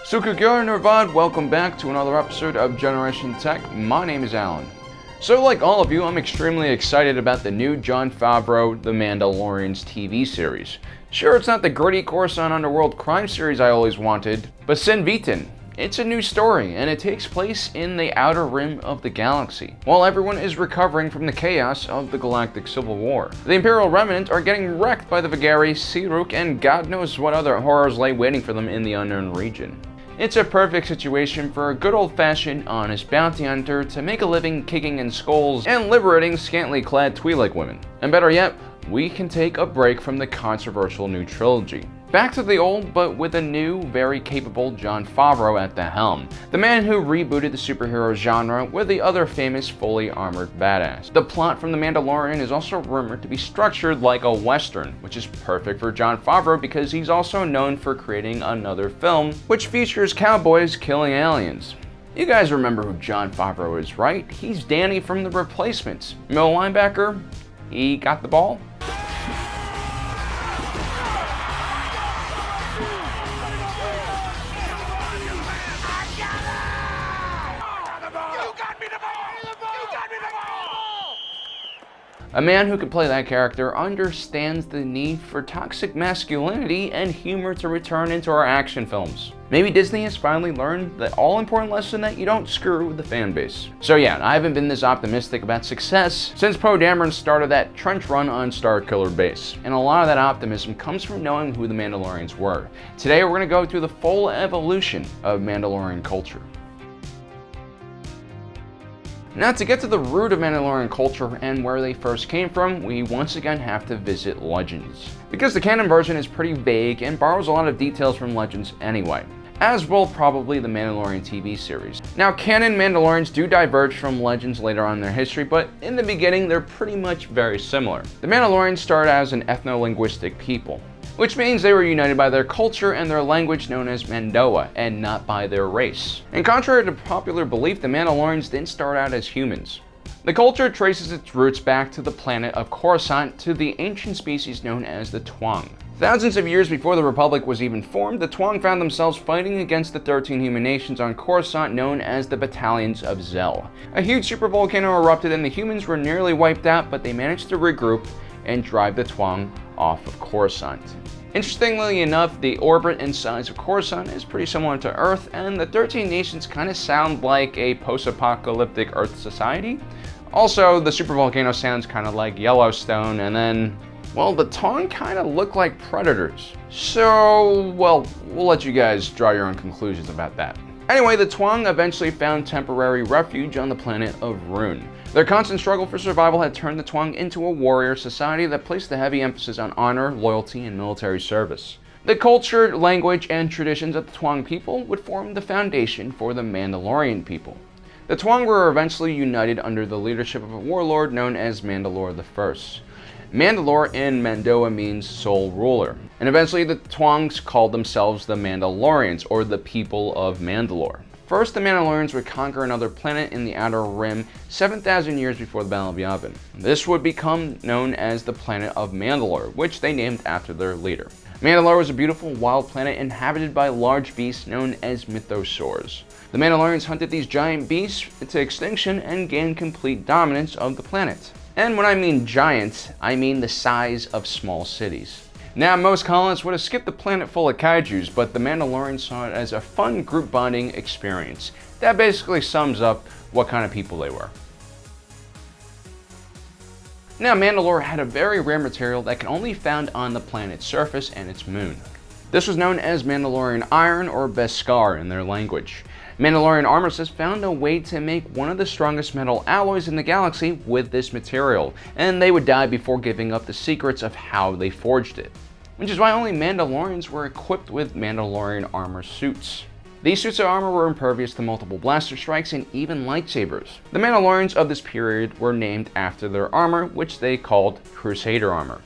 Sukugyo Nirvad, welcome back to another episode of Generation Tech. My name is Alan. So like all of you, I'm extremely excited about the new John Faverau The Mandalorians TV series. Sure, it's not the gritty Coruscant underworld crime series I always wanted, but Sin Vitin. It's a new story, and it takes place in the outer rim of the galaxy, while everyone is recovering from the chaos of the Galactic Civil War. The Imperial Remnant are getting wrecked by the Vegari, Siruk, and God knows what other horrors lay waiting for them in the unknown region. It's a perfect situation for a good old-fashioned, honest bounty hunter to make a living kicking in skulls and liberating scantily clad Twi'lek women. And better yet, we can take a break from the controversial new trilogy. Back to the old, but with a new, very capable John Faverau at the helm. The man who rebooted the superhero genre with the other famous fully armored badass. The plot from The Mandalorian is also rumored to be structured like a western, which is perfect for John Faverau because he's also known for creating another film which features cowboys killing aliens. You guys remember who John Faverau is, right? He's Danny from The Replacements. Middle linebacker, he got the ball. A man who can play that character understands the need for toxic masculinity and humor to return into our action films. Maybe Disney has finally learned the all-important lesson that you don't screw with the fan base. So yeah, I haven't been this optimistic about success since Poe Dameron started that trench run on Starkiller Base. And a lot of that optimism comes from knowing who the Mandalorians were. Today we're going to go through the full evolution of Mandalorian culture. Now, to get to the root of Mandalorian culture and where they first came from, we once again have to visit Legends. Because the canon version is pretty vague and borrows a lot of details from Legends anyway, as will probably the Mandalorian TV series. Now, canon Mandalorians do diverge from Legends later on in their history, but in the beginning they're pretty much very similar. The Mandalorians started as an ethno-linguistic people, which means they were united by their culture and their language known as Mandoa, and not by their race. And contrary to popular belief, the Mandalorians didn't start out as humans. The culture traces its roots back to the planet of Coruscant to the ancient species known as the Twang. Thousands of years before the Republic was even formed, the Twang found themselves fighting against the 13 human nations on Coruscant known as the Battalions of Zel. A huge supervolcano erupted and the humans were nearly wiped out, but they managed to regroup and drive the Twang off of Coruscant. Interestingly enough, the orbit and size of Coruscant is pretty similar to Earth, and the 13 nations kind of sound like a post-apocalyptic Earth society. Also, the supervolcano sounds kind of like Yellowstone, and then, well, the Twang kind of look like predators. So, well, we'll let you guys draw your own conclusions about that. Anyway, the Twang eventually found temporary refuge on the planet of Rune. Their constant struggle for survival had turned the Twang into a warrior society that placed a heavy emphasis on honor, loyalty, and military service. The culture, language, and traditions of the Twang people would form the foundation for the Mandalorian people. The Twang were eventually united under the leadership of a warlord known as Mandalore I. Mandalore in Mandoa means sole ruler, and eventually the Twangs called themselves the Mandalorians, or the people of Mandalore. First, the Mandalorians would conquer another planet in the Outer Rim 7,000 years before the Battle of Yavin. This would become known as the planet of Mandalore, which they named after their leader. Mandalore was a beautiful wild planet inhabited by large beasts known as Mythosaurs. The Mandalorians hunted these giant beasts to extinction and gained complete dominance of the planet. And when I mean giants, I mean the size of small cities. Now, most colonists would have skipped the planet full of kaijus, but the Mandalorians saw it as a fun group bonding experience. That basically sums up what kind of people they were. Now, Mandalore had a very rare material that can only be found on the planet's surface and its moon. This was known as Mandalorian iron, or Beskar in their language. Mandalorian armorers found a way to make one of the strongest metal alloys in the galaxy with this material, and they would die before giving up the secrets of how they forged it. Which is why only Mandalorians were equipped with Mandalorian armor suits. These suits of armor were impervious to multiple blaster strikes and even lightsabers. The Mandalorians of this period were named after their armor, which they called Crusader armor.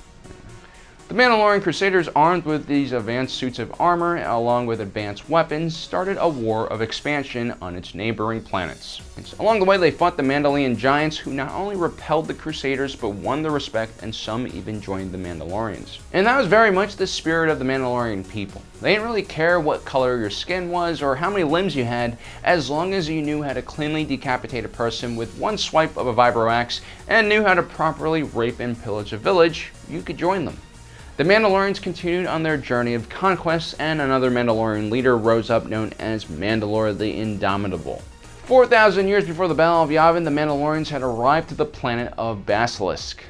The Mandalorian Crusaders, armed with these advanced suits of armor along with advanced weapons, started a war of expansion on its neighboring planets. Along the way, they fought the Mandalorian giants, who not only repelled the Crusaders but won their respect, and some even joined the Mandalorians. And that was very much the spirit of the Mandalorian people. They didn't really care what color your skin was or how many limbs you had, as long as you knew how to cleanly decapitate a person with one swipe of a vibro axe and knew how to properly rape and pillage a village, you could join them. The Mandalorians continued on their journey of conquest, and another Mandalorian leader rose up known as Mandalore the Indomitable. 4,000 years before the Battle of Yavin, the Mandalorians had arrived to the planet of Basilisk.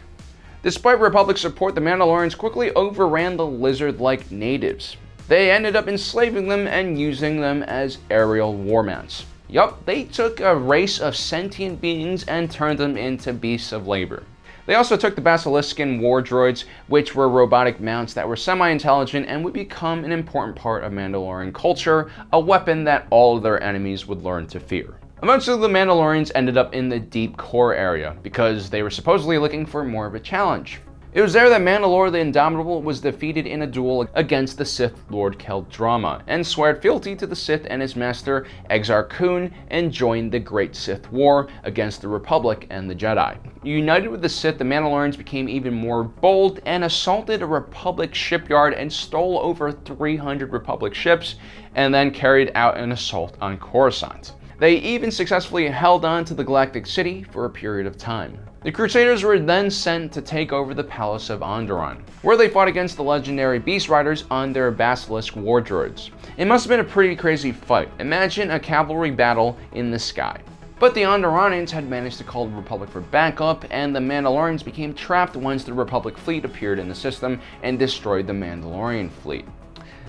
Despite Republic support, the Mandalorians quickly overran the lizard-like natives. They ended up enslaving them and using them as aerial war mounts. Yup, they took a race of sentient beings and turned them into beasts of labor. They also took the Basiliscan war droids, which were robotic mounts that were semi-intelligent and would become an important part of Mandalorian culture, a weapon that all of their enemies would learn to fear. Eventually, the Mandalorians ended up in the deep core area, because they were supposedly looking for more of a challenge. It was there that Mandalore the Indomitable was defeated in a duel against the Sith Lord Keldrama, and swore fealty to the Sith and his master Exar Kun, and joined the Great Sith War against the Republic and the Jedi. United with the Sith, the Mandalorians became even more bold and assaulted a Republic shipyard and stole over 300 Republic ships, and then carried out an assault on Coruscant. They even successfully held on to the Galactic City for a period of time. The Crusaders were then sent to take over the Palace of Onderon, where they fought against the legendary Beast Riders on their Basilisk war droids. It must have been a pretty crazy fight. Imagine a cavalry battle in the sky. But the Onderonians had managed to call the Republic for backup, and the Mandalorians became trapped once the Republic fleet appeared in the system and destroyed the Mandalorian fleet.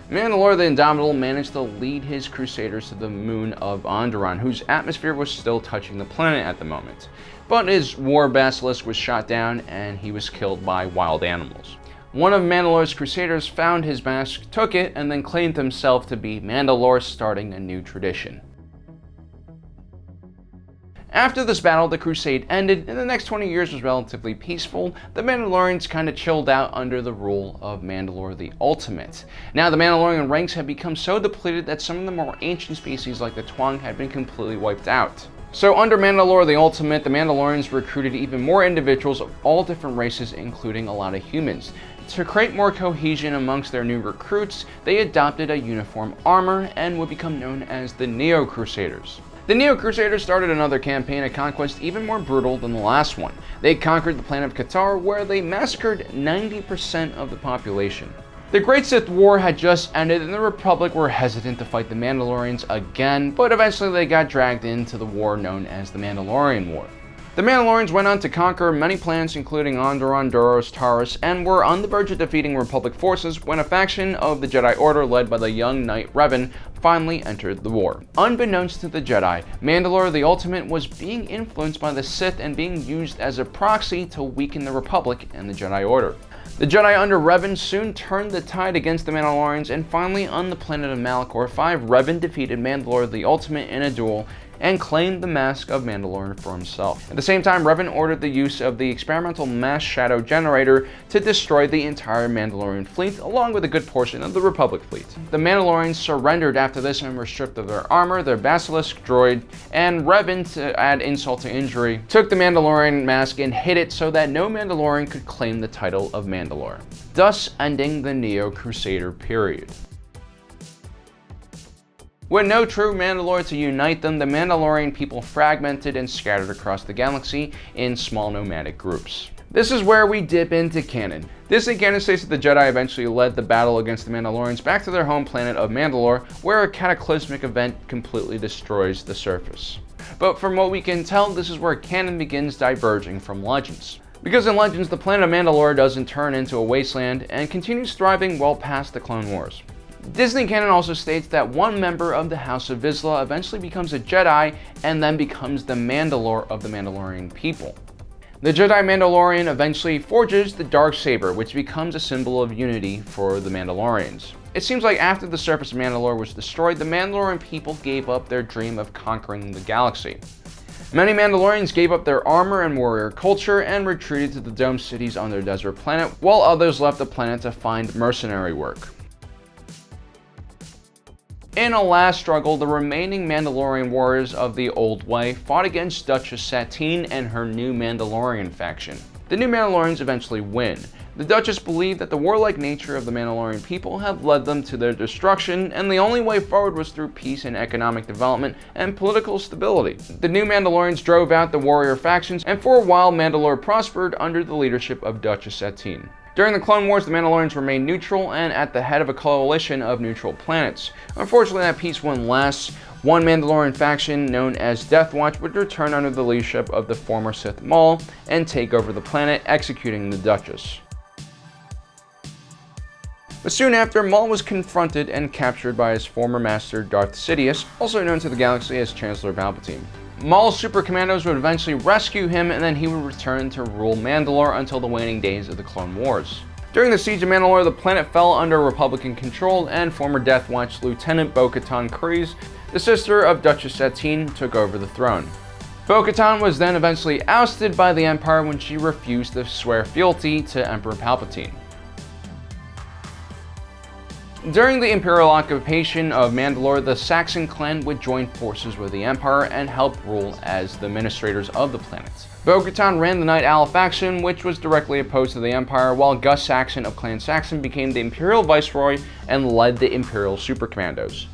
Mandalore the Indomitable managed to lead his Crusaders to the moon of Onderon, whose atmosphere was still touching the planet at the moment. But his war basilisk was shot down and he was killed by wild animals. One of Mandalore's Crusaders found his mask, took it, and then claimed himself to be Mandalore, starting a new tradition. After this battle, the crusade ended, and the next 20 years was relatively peaceful. The Mandalorians kind of chilled out under the rule of Mandalore the Ultimate. Now, the Mandalorian ranks had become so depleted that some of the more ancient species like the Twang had been completely wiped out. So under Mandalore the Ultimate, the Mandalorians recruited even more individuals of all different races, including a lot of humans. To create more cohesion amongst their new recruits, they adopted a uniform armor and would become known as the NEO-CRUSADERS. The NEO-CRUSADERS started another campaign of conquest even more brutal than the last one. They conquered the planet of Qatar, where they massacred 90% of the population. The Great Sith War had just ended, and the Republic were hesitant to fight the Mandalorians again, but eventually they got dragged into the war known as the Mandalorian War. The Mandalorians went on to conquer many planets including Onderon, Duros, Taurus, and were on the verge of defeating Republic forces when a faction of the Jedi Order led by the young knight Revan finally entered the war. Unbeknownst to the Jedi, Mandalore the Ultimate was being influenced by the Sith and being used as a proxy to weaken the Republic and the Jedi Order. The Jedi under Revan soon turned the tide against the Mandalorians, and finally on the planet of Malachor 5, Revan defeated Mandalore the Ultimate in a duel and claimed the Mask of Mandalore for himself. At the same time, Revan ordered the use of the experimental mass shadow generator to destroy the entire Mandalorian fleet, along with a good portion of the Republic fleet. The Mandalorians surrendered after this and were stripped of their armor, their basilisk droid, and Revan, to add insult to injury, took the Mandalorian mask and hid it so that no Mandalorian could claim the title of Mandalore, thus ending the Neo-Crusader period. With no true Mandalore to unite them, the Mandalorian people fragmented and scattered across the galaxy in small nomadic groups. This is where we dip into canon. This in canon states that the Jedi eventually led the battle against the Mandalorians back to their home planet of Mandalore, where a cataclysmic event completely destroys the surface. But from what we can tell, this is where canon begins diverging from Legends. Because in Legends, the planet of Mandalore doesn't turn into a wasteland and continues thriving well past the Clone Wars. Disney canon also states that one member of the House of Vizsla eventually becomes a Jedi and then becomes the Mandalore of the Mandalorian people. The Jedi Mandalorian eventually forges the Darksaber, which becomes a symbol of unity for the Mandalorians. It seems like after the surface of Mandalore was destroyed, the Mandalorian people gave up their dream of conquering the galaxy. Many Mandalorians gave up their armor and warrior culture and retreated to the dome cities on their desert planet, while others left the planet to find mercenary work. In a last struggle, the remaining Mandalorian warriors of the Old Way fought against Duchess Satine and her new Mandalorian faction. The new Mandalorians eventually win. The Duchess believed that the warlike nature of the Mandalorian people had led them to their destruction, and the only way forward was through peace and economic development and political stability. The new Mandalorians drove out the warrior factions, and for a while Mandalore prospered under the leadership of Duchess Satine. During the Clone Wars, the Mandalorians remained neutral and at the head of a coalition of neutral planets. Unfortunately, that peace wouldn't last. One Mandalorian faction, known as Death Watch, would return under the leadership of the former Sith Maul and take over the planet, executing the Duchess. But soon after, Maul was confronted and captured by his former master Darth Sidious, also known to the galaxy as Chancellor Palpatine. Maul's super commandos would eventually rescue him, and then he would return to rule Mandalore until the waning days of the Clone Wars. During the Siege of Mandalore, the planet fell under Republican control, and former Death Watch Lieutenant Bo-Katan Kryze, the sister of Duchess Satine, took over the throne. Bo-Katan was then eventually ousted by the Empire when she refused to swear fealty to Emperor Palpatine. During the Imperial occupation of Mandalore, the Saxon clan would join forces with the Empire and help rule as the administrators of the planet. Bo-Katan ran the Night Owl faction, which was directly opposed to the Empire, while Gus Saxon of Clan Saxon became the Imperial Viceroy and led the Imperial Super Commandos.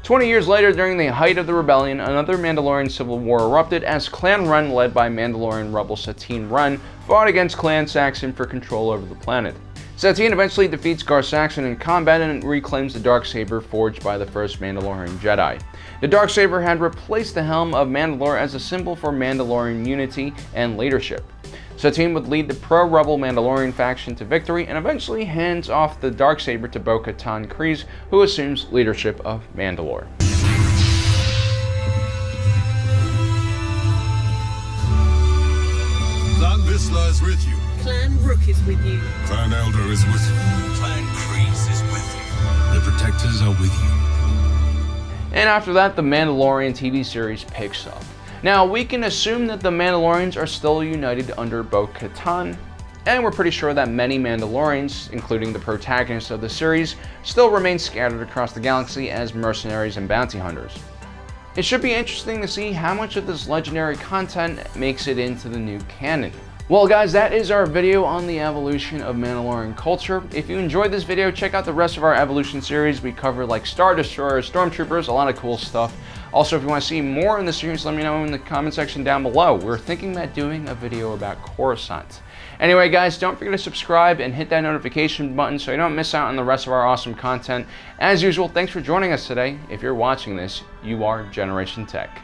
20 years later, during the height of the rebellion, another Mandalorian civil war erupted as Clan Wren, led by Mandalorian rebel Satine Wren, fought against Clan Saxon for control over the planet. Satine eventually defeats Gar Saxon in combat and reclaims the Darksaber forged by the first Mandalorian Jedi. The Darksaber had replaced the helm of Mandalore as a symbol for Mandalorian unity and leadership. Satine would lead the pro-rebel Mandalorian faction to victory and eventually hands off the Darksaber to Bo-Katan Kryze, who assumes leadership of Mandalore. Clan Vizsla is with you. Clan Rook is with you. Clan Elder is with you. Clan Kryze is with you. The Protectors are with you. And after that, the Mandalorian TV series picks up. Now, we can assume that the Mandalorians are still united under Bo-Katan, and we're pretty sure that many Mandalorians, including the protagonists of the series, still remain scattered across the galaxy as mercenaries and bounty hunters. It should be interesting to see how much of this legendary content makes it into the new canon. Well guys, that is our video on the evolution of Mandalorian culture. If you enjoyed this video, check out the rest of our evolution series. We cover like Star Destroyers, Stormtroopers, a lot of cool stuff. Also, if you want to see more in the series, let me know in the comment section down below. We're thinking about doing a video about Coruscant. Anyway guys, don't forget to subscribe and hit that notification button so you don't miss out on the rest of our awesome content. As usual, thanks for joining us today. If you're watching this, you are Generation Tech.